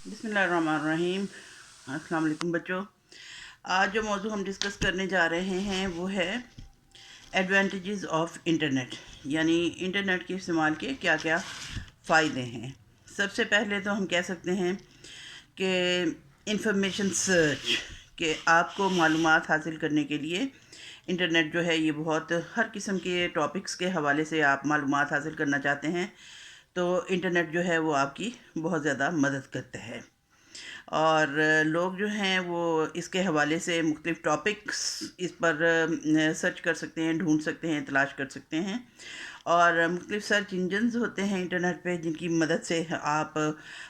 بسم اللہ الرحمن الرحیم۔ السلام علیکم بچوں۔ آج جو موضوع ہم ڈسکس کرنے جا رہے ہیں وہ ہے ایڈوانٹیجز آف انٹرنیٹ، یعنی انٹرنیٹ کے استعمال کے کیا کیا فائدے ہیں۔ سب سے پہلے تو ہم کہہ سکتے ہیں کہ انفارمیشن سرچ، کہ آپ کو معلومات حاصل کرنے کے لیے انٹرنیٹ جو ہے یہ بہت ہر قسم کے ٹاپکس کے حوالے سے آپ معلومات حاصل کرنا چاہتے ہیں تو انٹرنیٹ جو ہے وہ آپ کی بہت زیادہ مدد کرتا ہے۔ اور لوگ جو ہیں وہ اس کے حوالے سے مختلف ٹاپکس اس پر سرچ کر سکتے ہیں، ڈھونڈ سکتے ہیں، تلاش کر سکتے ہیں، اور مختلف سرچ انجنز ہوتے ہیں انٹرنیٹ پہ جن کی مدد سے آپ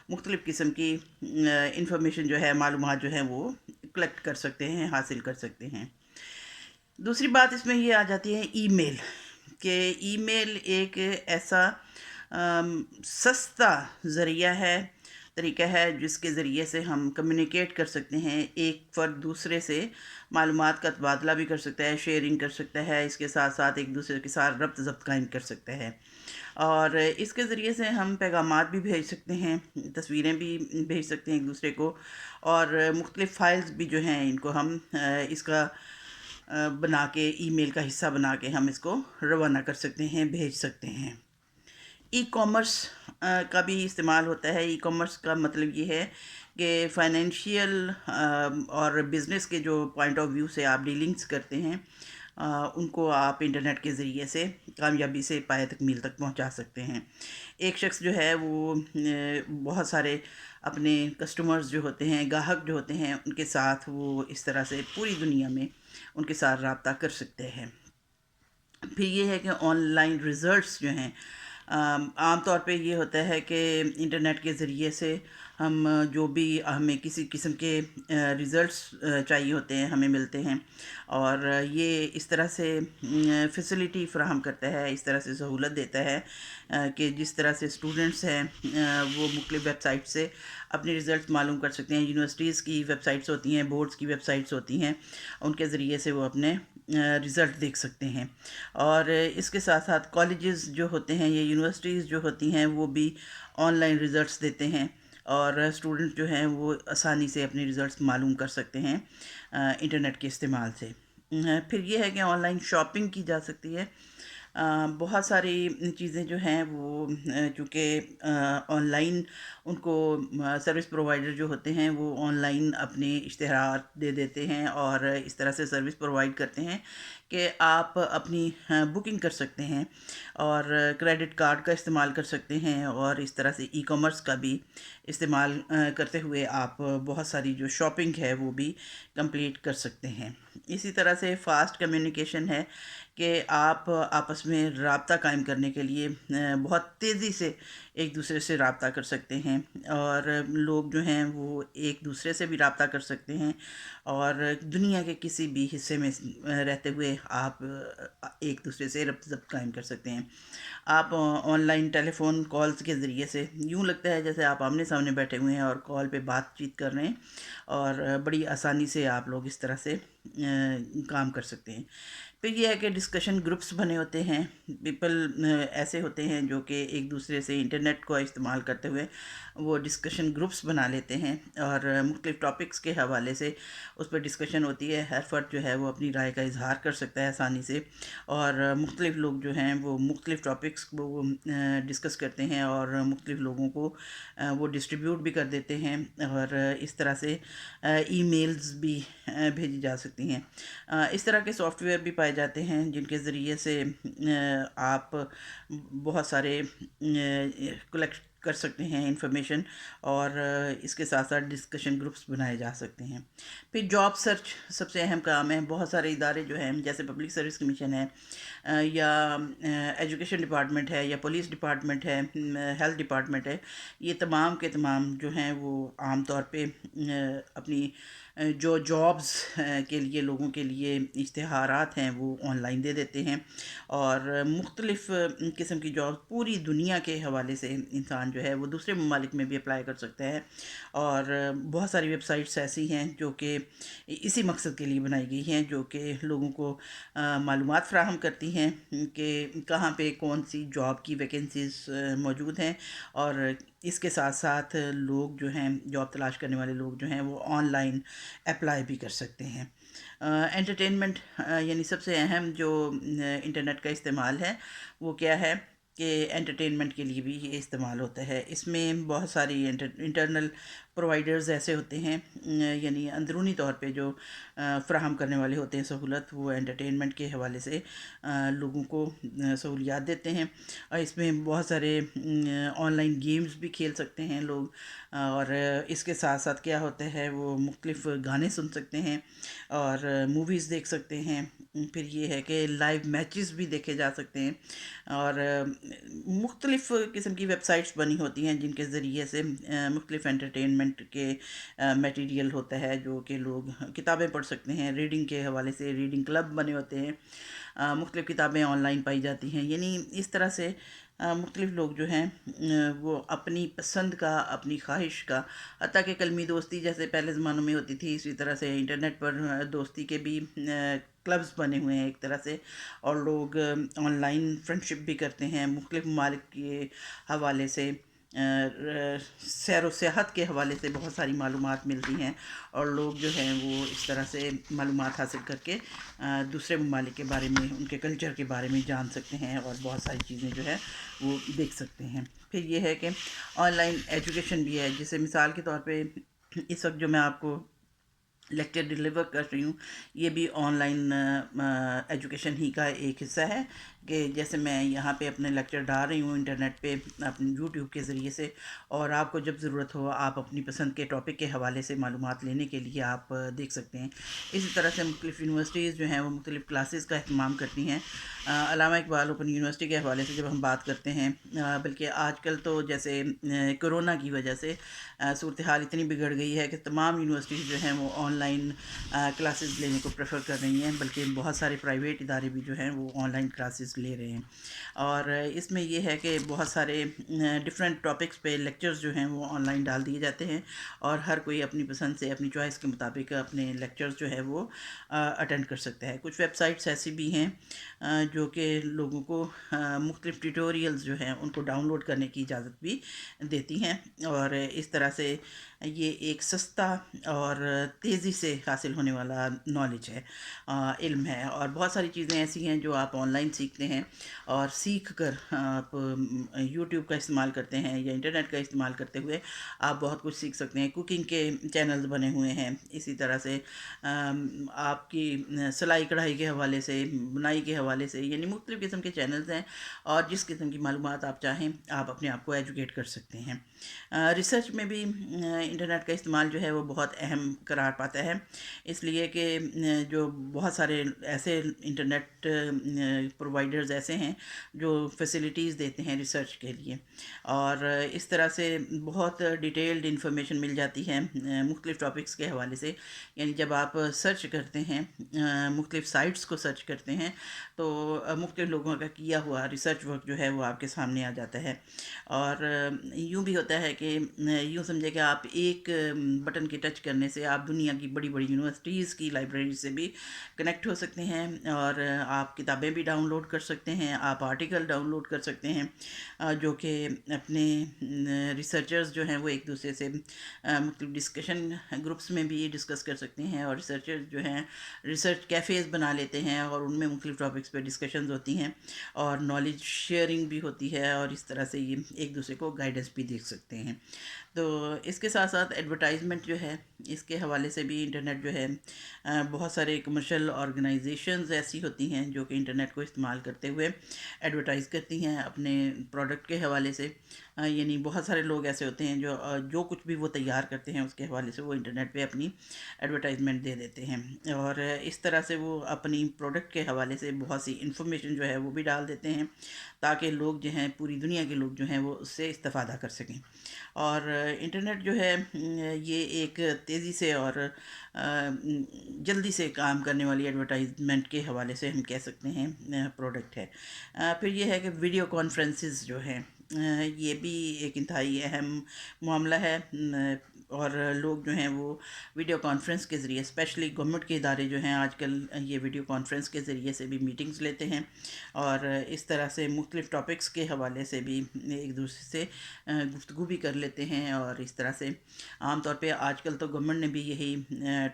مختلف قسم کی انفارمیشن جو ہے، معلومات جو ہیں وہ کلیکٹ کر سکتے ہیں، حاصل کر سکتے ہیں۔ دوسری بات اس میں یہ آ جاتی ہے ای میل، کہ ای میل ایک ایسا سستا ذریعہ ہے، طریقہ ہے جس کے ذریعے سے ہم کمیونیکیٹ کر سکتے ہیں، ایک فرد دوسرے سے معلومات کا تبادلہ بھی کر سکتا ہے، شیئرنگ کر سکتا ہے، اس کے ساتھ ساتھ ایک دوسرے کے ساتھ ربط ضبط قائم کر سکتا ہے، اور اس کے ذریعے سے ہم پیغامات بھی بھیج سکتے ہیں، تصویریں بھی بھیج سکتے ہیں ایک دوسرے کو، اور مختلف فائلز بھی جو ہیں ان کو ہم اس کا بنا کے ای میل کا حصہ بنا کے ہم اس کو روانہ کر سکتے ہیں، بھیج سکتے ہیں۔ ای کامرس کا بھی استعمال ہوتا ہے۔ ای کامرس کا مطلب یہ ہے کہ فائنینشیل اور بزنس کے جو پوائنٹ آف ویو سے آپ ڈیلنگز کرتے ہیں ان کو آپ انٹرنیٹ کے ذریعے سے کامیابی سے پایہ تکمیل تک پہنچا سکتے ہیں۔ ایک شخص جو ہے وہ بہت سارے اپنے کسٹمرز جو ہوتے ہیں، گاہک جو ہوتے ہیں، ان کے ساتھ وہ اس طرح سے پوری دنیا میں ان کے ساتھ رابطہ کر سکتے ہیں۔ پھر یہ ہے کہ آن لائن ریزلٹس جو ہیں، عام طور پہ یہ ہوتا ہے کہ انٹرنیٹ کے ذریعے سے ہم جو بھی ہمیں کسی قسم کے ریزلٹس چاہیے ہوتے ہیں ہمیں ملتے ہیں، اور یہ اس طرح سے فیسلٹی فراہم کرتا ہے، اس طرح سے سہولت دیتا ہے کہ جس طرح سے اسٹوڈنٹس ہیں وہ مختلف ویب سائٹ سے اپنے رزلٹس معلوم کر سکتے ہیں۔ یونیورسٹیز کی ویب سائٹس ہوتی ہیں، بورڈز کی ویب سائٹس ہوتی ہیں، ان کے ذریعے سے وہ اپنے رزلٹ دیکھ سکتے ہیں، اور اس کے ساتھ ساتھ کالجز جو ہوتے ہیں یا یونیورسٹیز جو ہوتی ہیں وہ بھی آن لائن رزلٹس دیتے ہیں، اور اسٹوڈنٹ جو ہیں وہ آسانی سے اپنے رزلٹس معلوم کر سکتے ہیں انٹرنیٹ کے استعمال سے۔ پھر یہ ہے کہ آن لائن شاپنگ کی جا سکتی ہے۔ بہت ساری چیزیں جو ہیں وہ چونکہ آن لائن ان کو سروس پرووائڈر جو ہوتے ہیں وہ آن لائن اپنے اشتہارات دے دیتے ہیں اور اس طرح سے سروس پرووائڈ کرتے ہیں کہ آپ اپنی بکنگ کر سکتے ہیں اور کریڈٹ کارڈ کا استعمال کر سکتے ہیں، اور اس طرح سے ای کامرس کا بھی استعمال کرتے ہوئے آپ بہت ساری جو شاپنگ ہے وہ بھی کمپلیٹ کر سکتے ہیں۔ اسی طرح سے فاسٹ کمیونیکیشن ہے کہ آپ آپس میں رابطہ قائم کرنے کے لیے بہت تیزی سے ایک دوسرے سے رابطہ کر سکتے ہیں، اور لوگ جو ہیں وہ ایک دوسرے سے بھی رابطہ کر سکتے ہیں، اور دنیا کے کسی بھی حصے میں رہتے ہوئے آپ ایک دوسرے سے ربط ضبط قائم کر سکتے ہیں۔ آپ online telephone calls کے ذریعے سے یوں لگتا ہے جیسے آپ آمنے سامنے بیٹھے ہوئے ہیں اور کال پہ بات چیت کر رہے ہیں، اور بڑی آسانی سے آپ لوگ اس طرح سے کام کر سکتے ہیں۔ پھر یہ ہے کہ ڈسکشن گروپس بنے ہوتے ہیں، پیپل ایسے ہوتے ہیں جو کہ ایک دوسرے سے انٹرنیٹ کو استعمال کرتے ہوئے وہ ڈسکشن گروپس بنا لیتے ہیں، اور مختلف ٹاپکس کے حوالے سے اس پہ ڈسکشن ہوتی ہے۔ ہر فرد جو ہے وہ اپنی رائے کا اظہار کر سکتا ہے آسانی سے، اور مختلف لوگ جو ہیں وہ مختلف ٹاپکس کو ڈسکس کرتے ہیں اور مختلف لوگوں کو وہ ڈسٹریبیوٹ بھی کر دیتے ہیں، اور اس طرح سے ای میلز بھی بھیجی جا سکتی ہیں۔ اس طرح کے سافٹ ویئر بھی پائے جاتے ہیں جن کے ذریعے سے آپ بہت سارے کلیکٹ کر سکتے ہیں انفارمیشن، اور اس کے ساتھ ساتھ ڈسکشن گروپس بنائے جا سکتے ہیں۔ پھر جاب سرچ سب سے اہم کام ہے۔ بہت سارے ادارے جو ہیں جیسے پبلک سروس کمیشن ہے، یا ایجوکیشن ڈپارٹمنٹ ہے، یا پولیس ڈپارٹمنٹ ہے، ہیلتھ ڈپارٹمنٹ ہے، یہ تمام کے تمام جو ہیں وہ عام طور پہ اپنی جو جابز کے لیے لوگوں کے لیے اشتہارات ہیں وہ آن لائن دے دیتے ہیں، اور مختلف قسم کی جاب پوری دنیا کے حوالے سے انسان جو ہے وہ دوسرے ممالک میں بھی اپلائی کر سکتا ہے، اور بہت ساری ویب سائٹس ایسی ہیں جو کہ اسی مقصد کے لیے بنائی گئی ہیں، جو کہ لوگوں کو معلومات فراہم کرتی ہیں کہ کہاں پہ کون سی جاب کی ویکنسیز موجود ہیں، اور اس کے ساتھ ساتھ لوگ جو ہیں جاب تلاش کرنے والے لوگ جو ہیں وہ آن لائن اپلائی بھی کر سکتے ہیں۔ انٹرٹینمنٹ یعنی سب سے اہم جو انٹرنیٹ کا استعمال ہے وہ کیا ہے کہ انٹرٹینمنٹ کے لیے بھی یہ استعمال ہوتا ہے۔ اس میں بہت ساری انٹرنل پرووائڈرز ایسے ہوتے ہیں، یعنی اندرونی طور پہ جو فراہم کرنے والے ہوتے ہیں سہولت، وہ انٹرٹینمنٹ کے حوالے سے لوگوں کو سہولیات دیتے ہیں۔ اور اس میں بہت سارے آن لائن گیمز بھی کھیل سکتے ہیں لوگ، اور اس کے ساتھ ساتھ کیا ہوتا ہے وہ مختلف گانے سن سکتے ہیں اور موویز دیکھ سکتے ہیں۔ پھر یہ ہے کہ لائیو میچز بھی دیکھے جا سکتے ہیں، اور مختلف قسم کی ویب سائٹس بنی ہوتی ہیں جن کے ذریعے سے مختلف انٹرٹینمنٹ کے میٹیریل ہوتا ہے جو کہ لوگ کتابیں پڑھ سکتے ہیں۔ ریڈنگ کے حوالے سے ریڈنگ کلب بنے ہوتے ہیں، مختلف کتابیں آن لائن پائی جاتی ہیں۔ یعنی اس طرح سے مختلف لوگ جو ہیں وہ اپنی پسند کا، اپنی خواہش کا، حتیٰ کہ کلمی دوستی جیسے پہلے زمانوں میں ہوتی تھی، اسی طرح سے انٹرنیٹ پر دوستی کے بھی کلبز بنے ہوئے ہیں ایک طرح سے، اور لوگ آن لائن فرینڈشپ بھی کرتے ہیں مختلف ممالک کے حوالے سے۔ سیر و سیاحت کے حوالے سے بہت ساری معلومات ملتی ہیں، اور لوگ جو ہیں وہ اس طرح سے معلومات حاصل کر کے دوسرے ممالک کے بارے میں، ان کے کلچر کے بارے میں جان سکتے ہیں، اور بہت ساری چیزیں جو ہے وہ دیکھ سکتے ہیں۔ پھر یہ ہے کہ آن لائن ایجوکیشن بھی ہے، جیسے مثال کے طور پہ اس وقت جو میں آپ کو لیکچر ڈلیور کر رہی ہوں، یہ بھی آن لائن ایجوکیشن ہی کا ایک حصہ ہے، کہ جیسے میں یہاں پہ اپنے لیکچر ڈال رہی ہوں انٹرنیٹ پہ اپنے یوٹیوب کے ذریعے سے، اور آپ کو جب ضرورت ہو آپ اپنی پسند کے ٹاپک کے حوالے سے معلومات لینے کے لیے آپ دیکھ سکتے ہیں۔ اسی طرح سے مختلف یونیورسٹیز جو ہیں وہ مختلف کلاسز کا اہتمام کرتی ہیں۔ علامہ اقبال اوپن یونیورسٹی کے حوالے سے جب ہم بات کرتے ہیں، بلکہ آج کل تو جیسے کرونا کی وجہ سے صورتحال اتنی بگڑ گئی ہے کہ تمام یونیورسٹیز جو ہیں وہ آن لائن کلاسز لینے کو پریفر کر رہی ہیں، بلکہ بہت سارے پرائیویٹ ادارے بھی جو ہیں وہ آن لائن کلاسز لے رہے ہیں۔ اور اس میں یہ ہے کہ بہت سارے ڈفرینٹ ٹاپکس پہ لیکچرز جو ہیں وہ آن لائن ڈال دیے جاتے ہیں، اور ہر کوئی اپنی پسند سے، اپنی چوائس کے مطابق اپنے لیکچرز جو ہے وہ اٹینڈ کر سکتا ہے۔ کچھ ویب سائٹس ایسی بھی ہیں جو کہ لوگوں کو مختلف ٹیوٹوریلز جو ہیں ان کو ڈاؤن لوڈ کرنے کی اجازت بھی دیتی ہیں، اور اس طرح سے یہ ایک سستا اور تیزی سے حاصل ہونے والا نالج ہے، علم ہے، اور بہت ساری چیزیں ایسی ہیں جو آپ آن لائن سیکھتے ہیں، اور سیکھ کر آپ یوٹیوب کا استعمال کرتے ہیں یا انٹرنیٹ کا استعمال کرتے ہوئے آپ بہت کچھ سیکھ سکتے ہیں۔ کوکنگ کے چینلز بنے ہوئے ہیں، اسی طرح سے آپ کی سلائی کڑھائی کے حوالے سے، بنائی کے حوالے سے، یعنی مختلف قسم کے چینلز ہیں، اور جس قسم کی معلومات آپ چاہیں آپ اپنے آپ کو ایجوکیٹ کر سکتے ہیں۔ ریسرچ میں بھی انٹرنیٹ کا استعمال جو ہے وہ بہت اہم قرار پاتا ہے، اس لیے کہ جو بہت سارے ایسے انٹرنیٹ پرووائڈرز ایسے ہیں جو فیسلٹیز دیتے ہیں ریسرچ کے لیے، اور اس طرح سے بہت ڈیٹیلڈ انفارمیشن مل جاتی ہے مختلف ٹاپکس کے حوالے سے۔ یعنی جب آپ سرچ کرتے ہیں، مختلف سائٹس کو سرچ کرتے ہیں، تو مختلف لوگوں کا کیا ہوا ریسرچ ورک جو ہے وہ آپ کے سامنے آ جاتا ہے، اور یوں بھی ہوتا ہے کہ یوں سمجھے کہ آپ ایک بٹن کے ٹچ کرنے سے آپ دنیا کی بڑی بڑی یونیورسٹیز کی لائبریری سے بھی کنیکٹ ہو سکتے ہیں، اور آپ کتابیں بھی ڈاؤن لوڈ کر سکتے ہیں، آپ آرٹیکل ڈاؤن لوڈ کر سکتے ہیں، جو کہ اپنے ریسرچرز جو ہیں وہ ایک دوسرے سے مختلف ڈسکشن گروپس میں بھی ڈسکس کر سکتے ہیں، اور ریسرچرز جو ہیں ریسرچ کیفیز بنا لیتے ہیں، اور ان میں مختلف ٹاپکس پہ ڈسکشنز ہوتی ہیں، اور نالج شیئرنگ بھی ہوتی ہے، اور اس طرح سے یہ ایک دوسرے کو گائیڈنس بھی دیکھ سکتے ہیں۔ تو اس کے ساتھ ساتھ ایڈورٹائزمنٹ جو ہے اس کے حوالے سے بھی انٹرنیٹ جو ہے بہت سارے کمرشل آرگنائزیشنز ایسی ہوتی ہیں جو کہ انٹرنیٹ کو استعمال کرتے ہوئے ایڈورٹائز کرتی ہیں اپنے پروڈکٹ کے حوالے سے۔ یعنی بہت سارے لوگ ایسے ہوتے ہیں جو کچھ بھی وہ تیار کرتے ہیں اس کے حوالے سے وہ انٹرنیٹ پہ اپنی ایڈورٹائزمنٹ دے دیتے ہیں، اور اس طرح سے وہ اپنی پروڈکٹ کے حوالے سے بہت سی انفارمیشن جو ہے وہ بھی ڈال دیتے ہیں، تاکہ لوگ جو ہیں پوری دنیا کے لوگ جو ہیں وہ اس سے استفادہ کر سکیں۔ اور انٹرنیٹ جو ہے یہ ایک تیزی سے اور جلدی سے کام کرنے والی ایڈورٹائزمنٹ کے حوالے سے ہم کہہ سکتے ہیں پروڈکٹ ہے۔ پھر یہ ہے کہ ویڈیو کانفرنسز جو ہیں یہ بھی ایک انتہائی اہم معاملہ ہے۔ اور لوگ جو ہیں وہ ویڈیو کانفرنس کے ذریعے، اسپیشلی گورنمنٹ کے ادارے جو ہیں آج کل یہ ویڈیو کانفرنس کے ذریعے سے بھی میٹنگز لیتے ہیں، اور اس طرح سے مختلف ٹاپکس کے حوالے سے بھی ایک دوسرے سے گفتگو بھی کر لیتے ہیں. اور اس طرح سے عام طور پہ آج کل تو گورنمنٹ نے بھی یہی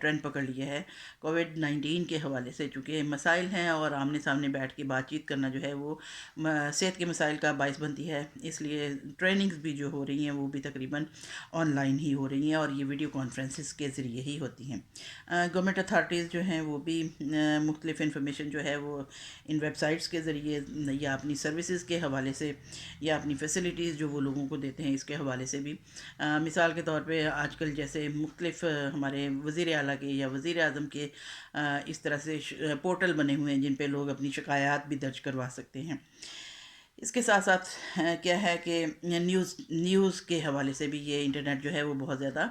ٹرینڈ پکڑ لیا ہے کووڈ-19 کے حوالے سے، چونکہ مسائل ہیں اور آمنے سامنے بیٹھ کے بات چیت کرنا جو ہے وہ صحت کے مسائل کا باعث بنتی ہے. اس لیے ٹریننگز بھی جو ہو رہی ہیں وہ بھی تقریباً آن لائن ہی ہو رہی ہیں اور یہ ویڈیو کانفرنسز کے ذریعے ہی ہوتی ہیں. گورنمنٹ اتھارٹیز جو ہیں وہ بھی مختلف انفارمیشن جو ہے وہ ان ویب سائٹس کے ذریعے یا اپنی سروسز کے حوالے سے یا اپنی فیسلٹیز جو وہ لوگوں کو دیتے ہیں اس کے حوالے سے بھی، مثال کے طور پہ آج کل جیسے مختلف ہمارے وزیر اعلیٰ کے یا وزیر اعظم کے اس طرح سے پورٹل بنے ہوئے ہیں جن پہ لوگ اپنی شکایات بھی درج کروا سکتے ہیں. اس کے ساتھ ساتھ کیا ہے کہ نیوز کے حوالے سے بھی یہ انٹرنیٹ جو ہے وہ بہت زیادہ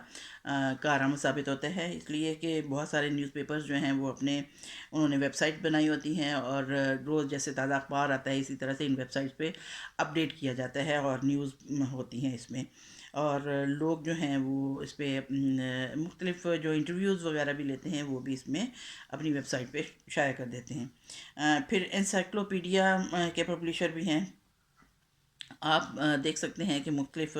کارآمد ثابت ہوتا ہے، اس لیے کہ بہت سارے نیوز پیپرز جو ہیں وہ انہوں نے ویب سائٹ بنائی ہوتی ہیں، اور روز جیسے تازہ اخبار آتا ہے اسی طرح سے ان ویب سائٹس پہ اپڈیٹ کیا جاتا ہے اور نیوز ہوتی ہیں اس میں. اور لوگ جو ہیں وہ اس پہ مختلف جو انٹرویوز وغیرہ بھی لیتے ہیں وہ بھی اس میں اپنی ویب سائٹ پہ شائع کر دیتے ہیں. پھر انسائکلوپیڈیا کے پبلشر بھی ہیں. آپ دیکھ سکتے ہیں کہ مختلف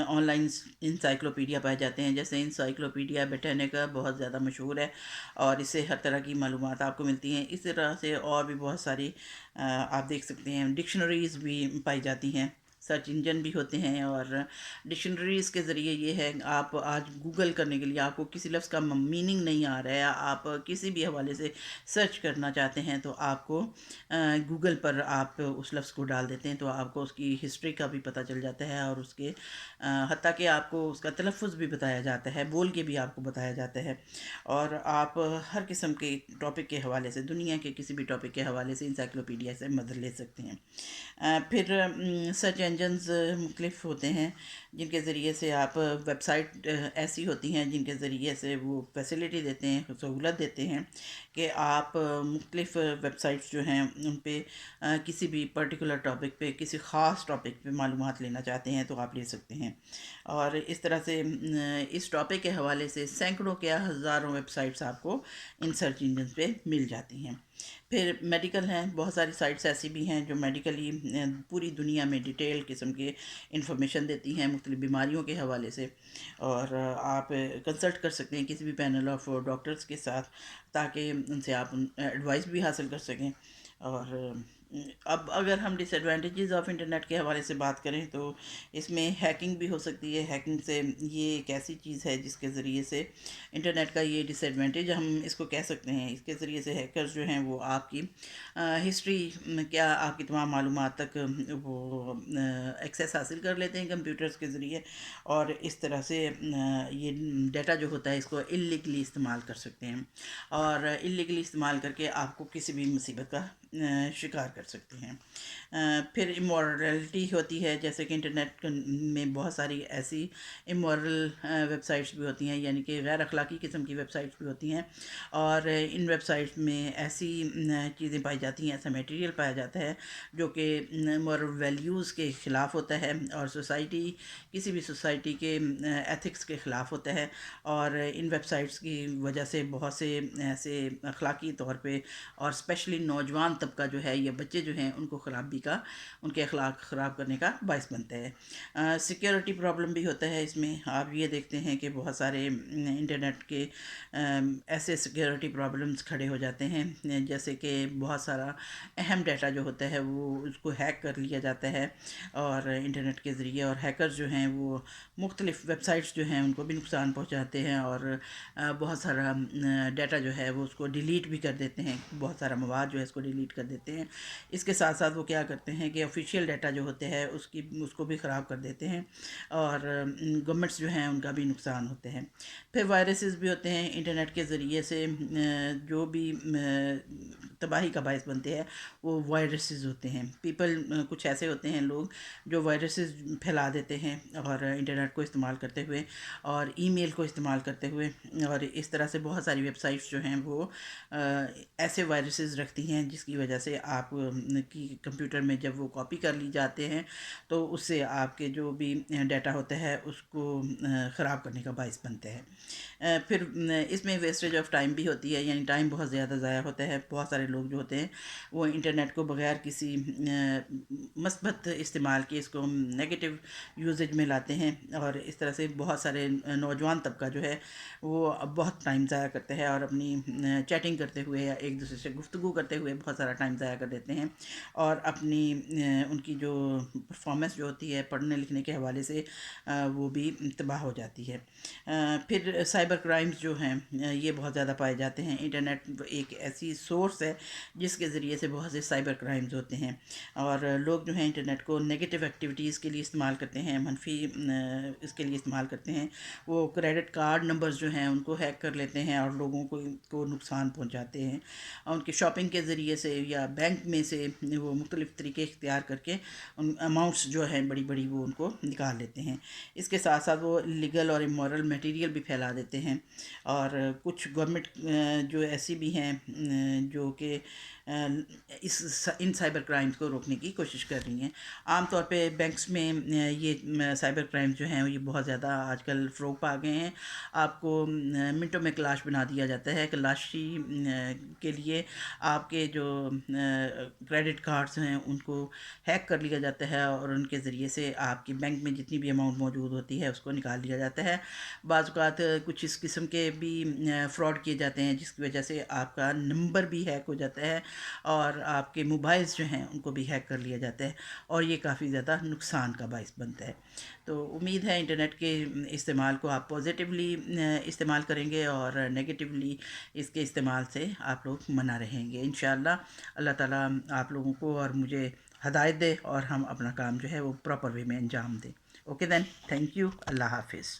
آن لائن انسائکلوپیڈیا پائے جاتے ہیں، جیسے انسائکلوپیڈیا بریٹینیکا بہت زیادہ مشہور ہے اور اس سے ہر طرح کی معلومات آپ کو ملتی ہیں. اس طرح سے اور بھی بہت ساری آپ دیکھ سکتے ہیں ڈکشنریز بھی پائی جاتی ہیں، سرچ انجن بھی ہوتے ہیں. اور ڈکشنریز کے ذریعے یہ ہے آپ آج گوگل کرنے کے لیے آپ کو کسی لفظ کا میننگ نہیں آ رہا ہے، آپ کسی بھی حوالے سے سرچ کرنا چاہتے ہیں تو آپ کو گوگل پر آپ اس لفظ کو ڈال دیتے ہیں تو آپ کو اس کی ہسٹری کا بھی پتہ چل جاتا ہے، اور اس کے حتیٰ کہ آپ کو اس کا تلفظ بھی بتایا جاتا ہے، بول کے بھی آپ کو بتایا جاتا ہے. اور آپ ہر قسم کے ٹاپک کے حوالے سے، دنیا کے کسی بھی ٹاپک کے حوالے سے انسائکلوپیڈیا سے مدد لے سکتے ہیں. پھر سرچ انجنز مختلف ہوتے ہیں جن کے ذریعے سے آپ ویب سائٹ ایسی ہوتی ہیں جن کے ذریعے سے وہ فیسلٹی دیتے ہیں، سہولت دیتے ہیں کہ آپ مختلف ویب سائٹس جو ہیں ان پہ کسی بھی پرٹیکولر ٹاپک پہ، کسی خاص ٹاپک پہ معلومات لینا چاہتے ہیں تو آپ لے سکتے ہیں. اور اس طرح سے اس ٹاپک کے حوالے سے سینکڑوں کیا ہزاروں ویب سائٹس آپ کو ان سرچ انجن پہ مل جاتی ہیں. پھر میڈیکل ہیں، بہت ساری سائٹس ایسی بھی ہیں جو میڈیکلی پوری دنیا میں ڈیٹیل قسم کے انفارمیشن دیتی ہیں مختلف بیماریوں کے حوالے سے، اور آپ کنسلٹ کر سکتے ہیں کسی بھی پینل آف ڈاکٹرز کے ساتھ تاکہ ان سے آپ ایڈوائس بھی حاصل کر سکیں. اور اب اگر ہم ڈس ایڈوانٹیجز آف انٹرنیٹ کے حوالے سے بات کریں تو اس میں ہیکنگ بھی ہو سکتی ہے. ہیکنگ سے یہ ایک ایسی چیز ہے جس کے ذریعے سے انٹرنیٹ کا یہ ڈس ایڈوانٹیج ہم اس کو کہہ سکتے ہیں، اس کے ذریعے سے ہیکرز جو ہیں وہ آپ کی ہسٹری کیا آپ کی تمام معلومات تک وہ ایکسیس حاصل کر لیتے ہیں کمپیوٹرز کے ذریعے، اور اس طرح سے یہ ڈیٹا جو ہوتا ہے اس کو اللیگلی استعمال کر سکتے ہیں، اور اللیگلی استعمال کر کے آپ کو کسی بھی مصیبت کا شکار کر سکتے ہیں. پھر امورلٹی ہوتی ہے، جیسے کہ انٹرنیٹ میں بہت ساری ایسی امورل ویب سائٹس بھی ہوتی ہیں، یعنی کہ غیر اخلاقی قسم کی ویب سائٹس بھی ہوتی ہیں، اور ان ویب سائٹس میں ایسی چیزیں پائی جاتی ہیں، ایسا میٹیریل پایا جاتا ہے جو کہ مورل ویلیوز کے خلاف ہوتا ہے اور کسی بھی سوسائٹی کے ایتھکس کے خلاف ہوتا ہے. اور ان ویب سائٹس کی وجہ سے بہت سے ایسے اخلاقی طور پہ اور اسپیشلی نوجوان طبقہ جو ہے یا بچے جو ہیں ان کو خرابی کا، ان کے اخلاق خراب کرنے کا باعث بنتا ہے. سیکیورٹی پرابلم بھی ہوتا ہے اس میں. آپ یہ دیکھتے ہیں کہ بہت سارے انٹرنیٹ کے ایسے سیکیورٹی پرابلمس کھڑے ہو جاتے ہیں، جیسے کہ بہت سارا اہم ڈیٹا جو ہوتا ہے وہ اس کو ہیک کر لیا جاتا ہے اور انٹرنیٹ کے ذریعے، اور ہیکرز جو ہیں وہ مختلف ویب سائٹس جو ہیں ان کو بھی نقصان پہنچاتے ہیں، اور بہت سارا ڈیٹا جو ہے وہ اس کو ڈیلیٹ بھی کر دیتے ہیں، بہت سارا مواد جو ہے اس کو ڈیلیٹ کر دیتے ہیں. اس کے ساتھ ساتھ وہ کیا کرتے ہیں کہ آفیشیل ڈیٹا جو ہوتے ہیں اس کو بھی خراب کر دیتے ہیں، اور گورنمنٹس جو ہیں ان کا بھی نقصان ہوتے ہیں. پھر وائرسز بھی ہوتے ہیں انٹرنیٹ کے ذریعے سے، جو بھی تباہی کا باعث بنتے ہیں وہ وائرسز ہوتے ہیں. کچھ ایسے ہوتے ہیں لوگ جو وائرسز پھیلا دیتے ہیں اور انٹرنیٹ کو استعمال کرتے ہوئے اور ای میل کو استعمال کرتے ہوئے، اور اس طرح سے بہت ساری ویب سائٹس جو ہیں وہ ایسے وائرسز رکھتی ہیں جس کی وجہ سے آپ کی کمپیوٹر میں جب وہ کاپی کر لی جاتے ہیں تو اس سے آپ کے جو بھی ڈیٹا ہوتا ہے اس کو خراب کرنے کا باعث بنتے ہیں۔ پھر اس میں ویسٹیج آف ٹائم بھی ہوتی ہے، یعنی ٹائم بہت زیادہ ضائع ہوتا ہے۔ بہت سارے لوگ جو ہوتے ہیں وہ انٹرنیٹ کو بغیر کسی مثبت استعمال کے اس کو نگیٹو یوزیج میں لاتے ہیں، اور اس طرح سے بہت سارے نوجوان طبقہ جو ہے وہ اب بہت ٹائم ضائع کرتے ہیں، اور اپنی چیٹنگ کرتے ہوئے یا ایک دوسرے سے گفتگو کرتے ہوئے بہت سارا ٹائم ضائع کر دیتے ہیں، اور اپنی ان کی جو پرفارمنس جو ہوتی ہے پڑھنے لکھنے کے حوالے سے وہ بھی تباہ ہو جاتی ہے۔ پھر سائبر کرائمز جو ہیں یہ بہت زیادہ پائے جاتے ہیں۔ انٹرنیٹ ایک ایسی سورس ہے جس کے ذریعے سے بہت سے سائبر کرائمز ہوتے ہیں، اور لوگ جو ہیں انٹرنیٹ کو نگیٹو ایکٹیویٹیز کے لیے استعمال کرتے ہیں، منفی اس کے لیے استعمال کرتے ہیں۔ وہ کریڈٹ کارڈ نمبرز جو ہیں ان کو ہیک کر لیتے ہیں اور لوگوں کو نقصان پہنچاتے ہیں، اور ان کی شاپنگ کے ذریعے سے یا بینک میں سے وہ مختلف طریقے اختیار کر کے ان اماؤنٹس جو ہیں بڑی بڑی وہ ان کو نکال لیتے ہیں۔ اس کے ساتھ ساتھ وہ لیگل اور امورل میٹیریل بھی پھیلا دیتے ہیں، اور کچھ گورنمنٹ جو ایسی بھی ہیں جو کہ ان سائبر کرائمز کو روکنے کی کوشش کر رہی ہیں۔ عام طور پہ بینکس میں یہ سائبر کرائمز جو ہیں یہ بہت زیادہ آج کل فروغ پا گئے ہیں۔ آپ کو منٹوں میں کلاش بنا دیا جاتا ہے۔ کلاشی کے لیے آپ کے جو کریڈٹ کارڈز ہیں ان کو ہیک کر لیا جاتا ہے، اور ان کے ذریعے سے آپ کی بینک میں جتنی بھی اماؤنٹ موجود ہوتی ہے اس کو نکال لیا جاتا ہے۔ بعض اوقات کچھ اس قسم کے بھی فراڈ کیے جاتے ہیں جس کی وجہ سے آپ کا نمبر بھی ہیک ہو جاتا ہے، اور آپ کے موبائلز جو ہیں ان کو بھی ہیک کر لیا جاتا ہے، اور یہ کافی زیادہ نقصان کا باعث بنتا ہے۔ تو امید ہے انٹرنیٹ کے استعمال کو آپ پازیٹیولی استعمال کریں گے، اور نیگیٹیولی اس کے استعمال سے آپ لوگ منع رہیں گے انشاءاللہ۔ اللہ تعالیٰ آپ لوگوں کو اور مجھے ہدایت دے، اور ہم اپنا کام جو ہے وہ پراپر وے میں انجام دیں۔ اوکے دین، تھینک یو، اللہ حافظ۔